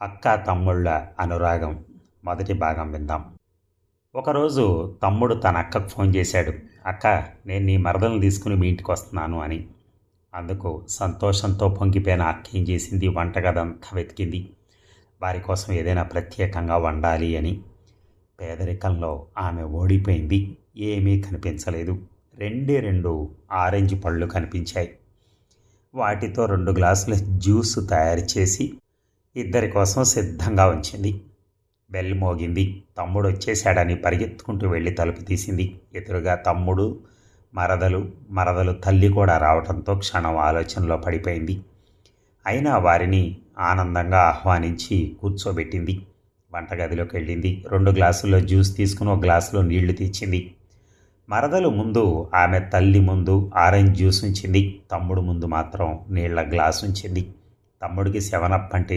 అక్క తమ్ముళ్ళ అనురాగం మొదటి భాగం విందాం. ఒకరోజు తమ్ముడు తన అక్కకు ఫోన్ చేశాడు. అక్క, నేను నీ మరదలను తీసుకుని మీ ఇంటికి వస్తున్నాను అని. అందుకు సంతోషంతో పొంగిపోయిన అక్క ఏం చేసింది, వంటగదంతా వెతికింది. వారి కోసం ఏదైనా ప్రత్యేకంగా వండాలి అని. పేదరికంలో ఆమె ఓడిపోయింది. ఏమీ కనిపించలేదు. రెండు ఆరెంజ్ పళ్ళు కనిపించాయి. వాటితో 2 గ్లాసుల జ్యూస్ తయారు చేసి ఇద్దరి కోసం సిద్ధంగా ఉంచింది. బెల్ మోగింది. తమ్ముడు వచ్చేశాడని పరిగెత్తుకుంటూ వెళ్ళి తలుపు తీసింది. ఎదురుగా తమ్ముడు, మరదలు తల్లి కూడా రావడంతో క్షణం ఆలోచనలో పడిపోయింది. అయినా వారిని ఆనందంగా ఆహ్వానించి కూర్చోబెట్టింది. వంటగదిలోకి వెళ్ళింది. 2 గ్లాసుల్లో జ్యూస్ తీసుకుని 1 గ్లాసులో నీళ్లు తెచ్చింది. మరదలు ముందు, ఆమె తల్లి ముందు ఆరెంజ్ జ్యూస్ ఉంచింది. తమ్ముడు ముందు మాత్రం నీళ్ల గ్లాస్ ఉంచింది. తమ్ముడికి 7 అప్ అంటే